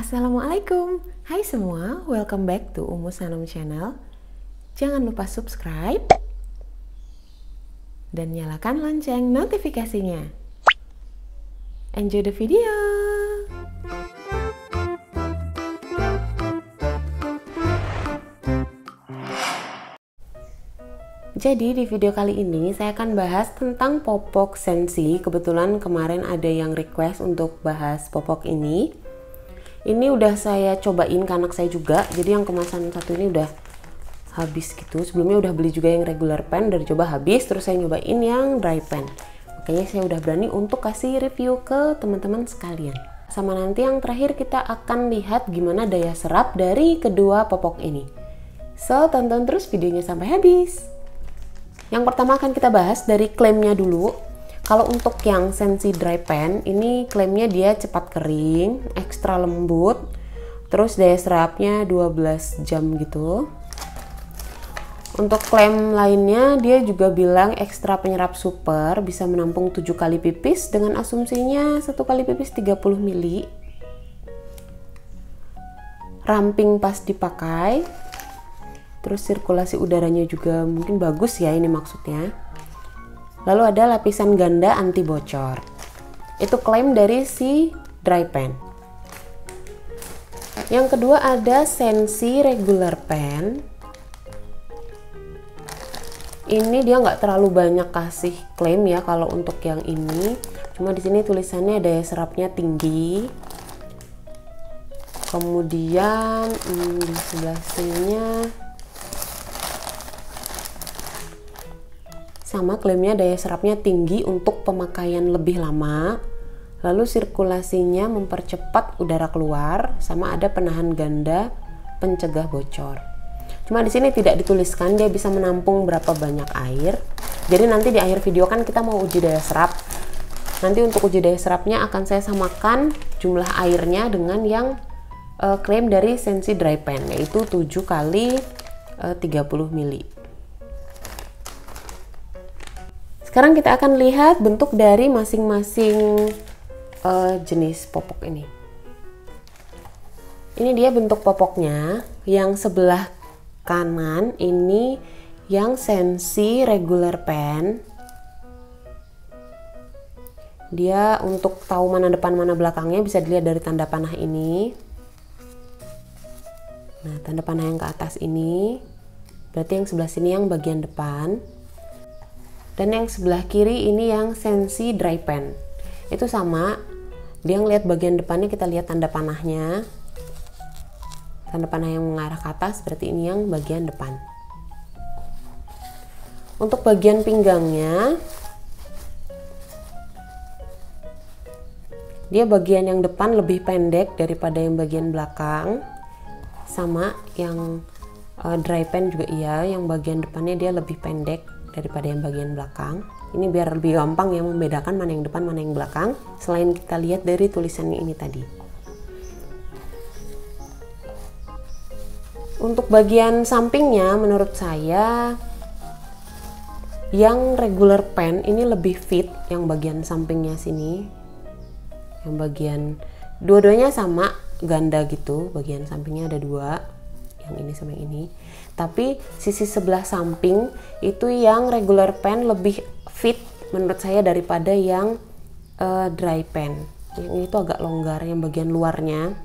Assalamualaikum, hai semua, welcome back to Umu Sanum Channel. Jangan lupa subscribe dan nyalakan lonceng notifikasinya. Enjoy the video. Jadi di video kali ini saya akan bahas tentang popok sensi. Kebetulan kemarin ada yang request untuk bahas popok ini. Ini udah saya cobain ke anak saya juga, jadi yang kemasan satu ini udah habis gitu. Sebelumnya udah beli juga yang regular pen, udah coba habis, terus saya nyobain yang dry pen. Makanya saya udah berani untuk kasih review ke teman-teman sekalian. Sama nanti yang terakhir kita akan lihat gimana daya serap dari kedua popok ini. So, tonton terus videonya sampai habis. Yang pertama akan kita bahas dari klaimnya dulu. Kalau untuk yang Sensi Dry Pen, ini klaimnya dia cepat kering, ekstra lembut, terus daya serapnya 12 jam gitu. Untuk klaim lainnya, dia juga bilang ekstra penyerap super, bisa menampung 7 kali pipis dengan asumsinya 1 kali pipis 30 ml. Ramping pas dipakai, terus sirkulasi udaranya juga mungkin bagus ya, ini maksudnya. Lalu ada lapisan ganda anti bocor. Itu klaim dari si dry pen. Yang kedua ada Sensi regular pen. Ini dia nggak terlalu banyak kasih klaim ya kalau untuk yang ini. Cuma di sini tulisannya daya serapnya tinggi. Kemudian di sebelah sininya sama klaimnya daya serapnya tinggi untuk pemakaian lebih lama, lalu sirkulasinya mempercepat udara keluar, sama ada penahan ganda pencegah bocor. Cuma di sini tidak dituliskan dia bisa menampung berapa banyak air. Jadi nanti di akhir video kan kita mau uji daya serap. Nanti untuk uji daya serapnya akan saya samakan jumlah airnya dengan yang klaim dari Sensi Dry Pen, yaitu 7 kali 30 ml. Sekarang kita akan lihat bentuk dari masing-masing jenis popok ini. Ini dia bentuk popoknya. Yang sebelah kanan ini yang Sensi regular pen. Dia untuk tahu mana depan mana belakangnya bisa dilihat dari tanda panah ini. Nah, tanda panah yang ke atas ini berarti yang sebelah sini yang bagian depan. Dan yang sebelah kiri ini yang Sensi Dry Pen. Itu sama, dia ngelihat bagian depannya, kita lihat tanda panahnya. Tanda panah yang mengarah ke atas berarti ini yang bagian depan. Untuk bagian pinggangnya, dia bagian yang depan lebih pendek daripada yang bagian belakang. Sama yang Dry Pen juga iya, yang bagian depannya dia lebih pendek daripada yang bagian belakang. Ini biar lebih gampang ya membedakan mana yang depan mana yang belakang, selain kita lihat dari tulisannya ini tadi. Untuk bagian sampingnya menurut saya yang regular pen ini lebih fit, yang bagian sampingnya sini. Yang bagian dua-duanya sama ganda gitu, bagian sampingnya ada 2. Yang ini sama yang ini, tapi sisi sebelah samping itu yang regular pen lebih fit menurut saya daripada yang dry pen. Yang ini tuh agak longgar, yang bagian luarnya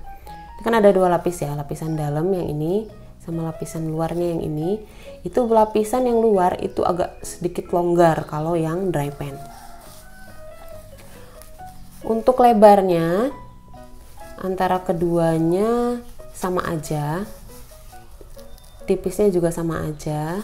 kan ada 2 lapis ya, lapisan dalam yang ini sama lapisan luarnya yang ini. Itu lapisan yang luar itu agak sedikit longgar kalau yang dry pen. Untuk lebarnya antara keduanya sama aja, tipisnya juga sama aja.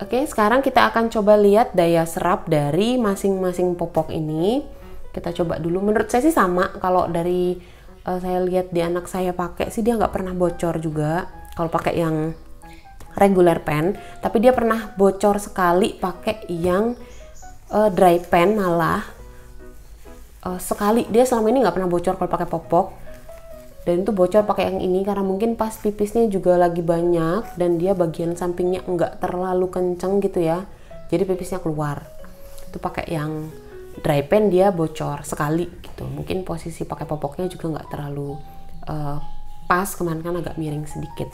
Oke, sekarang kita akan coba lihat daya serap dari masing-masing popok ini. Kita coba dulu, menurut saya sih sama. Kalau dari saya lihat di anak saya pakai sih dia nggak pernah bocor juga kalau pakai yang regular pen, tapi dia pernah bocor sekali pakai yang dry pen. Malah sekali, dia selama ini nggak pernah bocor kalau pakai popok. Dan itu bocor pakai yang ini karena mungkin pas pipisnya juga lagi banyak dan dia bagian sampingnya enggak terlalu kenceng gitu ya, jadi pipisnya keluar. Itu pakai yang dry pen dia bocor sekali gitu. Mungkin posisi pakai popoknya juga nggak terlalu pas, kemarin kan agak miring sedikit.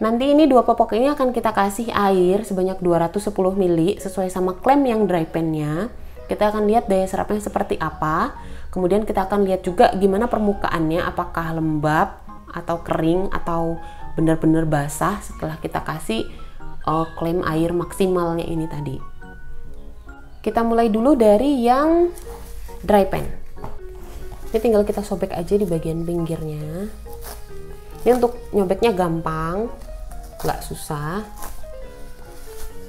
Nanti ini dua popok ini akan kita kasih air sebanyak 210 ml sesuai sama klaim yang dry pan-nya. Kita akan lihat daya serapnya seperti apa. Kemudian kita akan lihat juga gimana permukaannya, apakah lembab atau kering atau benar-benar basah setelah kita kasih klaim air maksimalnya ini tadi. Kita mulai dulu dari yang dry pan. Ini tinggal kita sobek aja di bagian pinggirnya. Ini untuk nyobeknya gampang, nggak susah.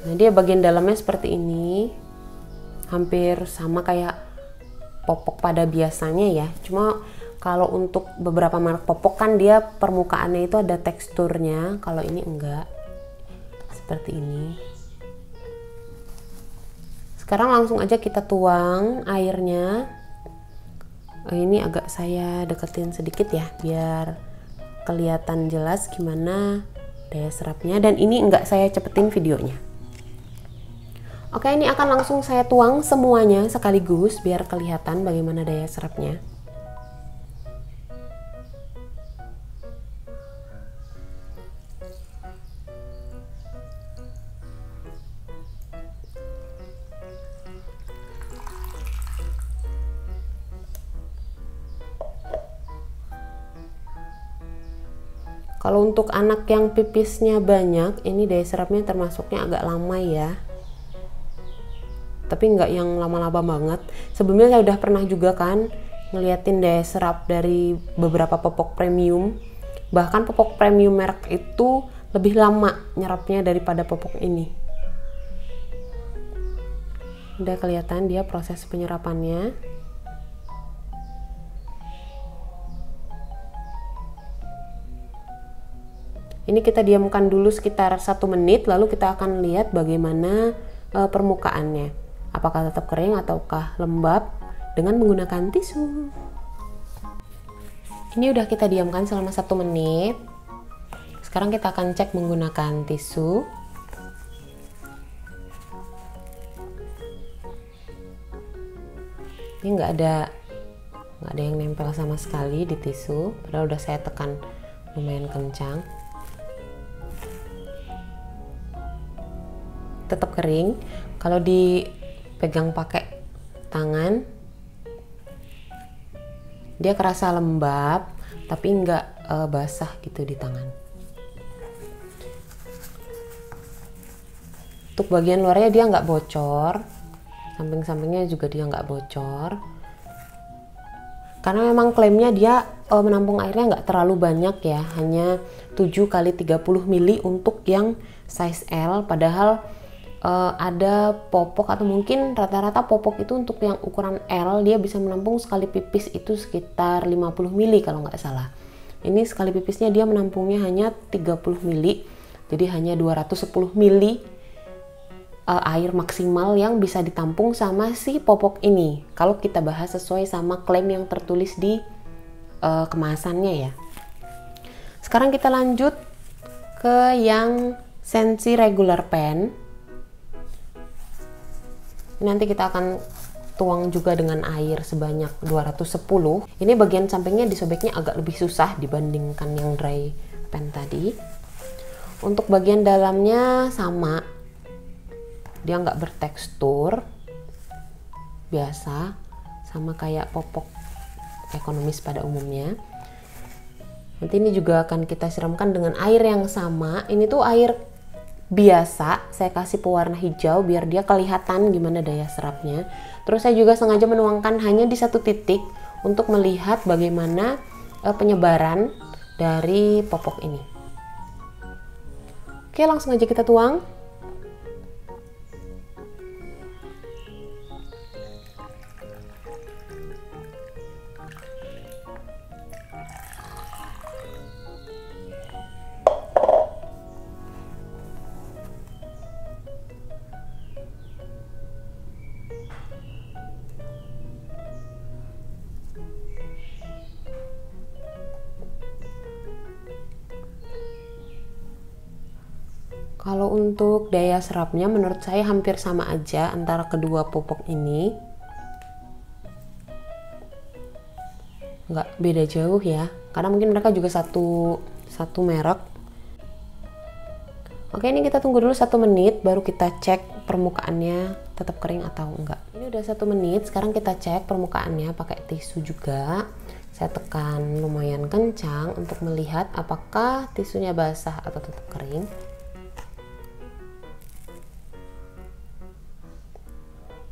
Nah, dia bagian dalamnya seperti ini, hampir sama kayak popok pada biasanya ya. Cuma kalau untuk beberapa merek popok kan dia permukaannya itu ada teksturnya, kalau ini enggak. Seperti ini. Sekarang langsung aja kita tuang airnya. Ini agak saya deketin sedikit ya, biar kelihatan jelas gimana daya serapnya, dan ini enggak saya cepetin videonya. Oke, ini akan langsung saya tuang semuanya sekaligus biar kelihatan bagaimana daya serapnya. Kalau untuk anak yang pipisnya banyak, ini daya serapnya termasuknya agak lama ya. Tapi nggak yang lama-lama banget. Sebelumnya saya udah pernah juga kan ngeliatin daya serap dari beberapa popok premium. Bahkan popok premium merek itu lebih lama nyerapnya daripada popok ini. Udah kelihatan dia proses penyerapannya. Ini kita diamkan dulu sekitar 1 menit, lalu kita akan lihat bagaimana permukaannya. Apakah tetap kering ataukah lembab dengan menggunakan tisu. Ini udah kita diamkan selama 1 menit. Sekarang kita akan cek menggunakan tisu. Ini nggak ada yang nempel sama sekali di tisu, padahal udah saya tekan lumayan kencang. Tetap kering. Kalau dipegang pakai tangan dia kerasa lembab tapi nggak basah gitu di tangan. Untuk bagian luarnya dia nggak bocor, samping-sampingnya juga dia nggak bocor, karena memang klaimnya dia menampung airnya nggak terlalu banyak ya, hanya 7 x 30 ml untuk yang size L, padahal ada popok atau mungkin rata-rata popok itu untuk yang ukuran L dia bisa menampung sekali pipis itu sekitar 50 ml kalau nggak salah. Ini sekali pipisnya dia menampungnya hanya 30 ml, jadi hanya 210 ml air maksimal yang bisa ditampung sama si popok ini kalau kita bahas sesuai sama klaim yang tertulis di kemasannya ya. Sekarang kita lanjut ke yang Scentsy regular pen. Nanti kita akan tuang juga dengan air sebanyak 210. Ini bagian sampingnya disobeknya agak lebih susah dibandingkan yang dry pen tadi. Untuk bagian dalamnya sama, dia nggak bertekstur, biasa, sama kayak popok ekonomis pada umumnya. Nanti ini juga akan kita siramkan dengan air yang sama. Ini tuh air biasa, saya kasih pewarna hijau biar dia kelihatan gimana daya serapnya. Terus saya juga sengaja menuangkan hanya di 1 titik untuk melihat bagaimana penyebaran dari popok ini. Oke, langsung aja kita tuang. Kalau untuk daya serapnya menurut saya hampir sama aja antara kedua popok ini. nggak beda jauh ya, karena mungkin mereka juga satu merek. Oke, ini kita tunggu dulu 1 menit baru kita cek permukaannya tetap kering atau enggak. Ini udah 1 menit, sekarang kita cek permukaannya pakai tisu juga. Saya tekan lumayan kencang untuk melihat apakah tisunya basah atau tetap kering.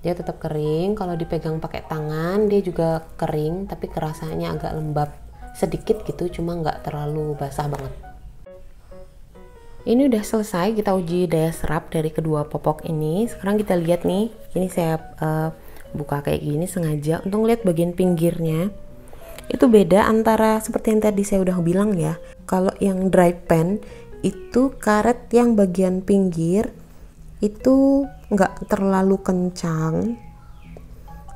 Dia tetap kering, kalau dipegang pakai tangan dia juga kering, tapi kerasanya agak lembab sedikit gitu, cuma nggak terlalu basah banget. Ini udah selesai, kita uji daya serap dari kedua popok ini. Sekarang kita lihat nih, ini saya buka kayak gini sengaja untuk lihat bagian pinggirnya. Itu beda antara seperti yang tadi saya udah bilang ya. Kalau yang dry pen itu karet yang bagian pinggir itu nggak terlalu kencang.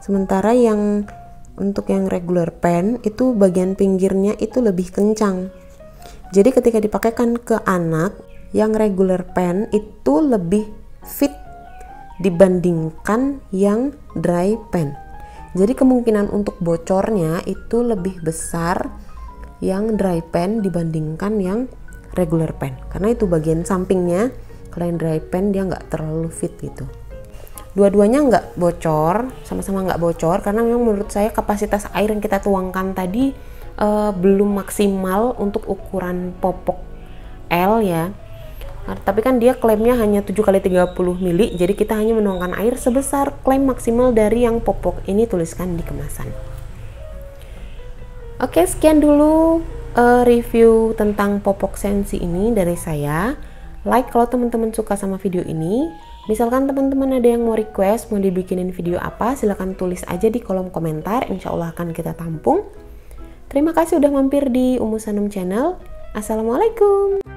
Sementara yang untuk yang regular pen itu bagian pinggirnya itu lebih kencang. Jadi ketika dipakaikan ke anak, yang regular pen itu lebih fit dibandingkan yang dry pen. Jadi kemungkinan untuk bocornya itu lebih besar yang dry pen dibandingkan yang regular pen. Karena itu bagian sampingnya, kalau yang dry pen dia nggak terlalu fit gitu. Dua-duanya nggak bocor, sama-sama nggak bocor, karena memang menurut saya kapasitas air yang kita tuangkan tadi belum maksimal untuk ukuran popok L ya. Nah, tapi kan dia klaimnya hanya 7x30 ml, jadi kita hanya menuangkan air sebesar klaim maksimal dari yang popok ini tuliskan di kemasan. Oke, sekian dulu review tentang popok Scentsy ini dari saya. Like kalau teman-teman suka sama video ini. Misalkan teman-teman ada yang mau request, mau dibikinin video apa, silahkan tulis aja di kolom komentar, insya Allah akan kita tampung. Terima kasih udah mampir di Ummu Sanum Channel. Assalamualaikum.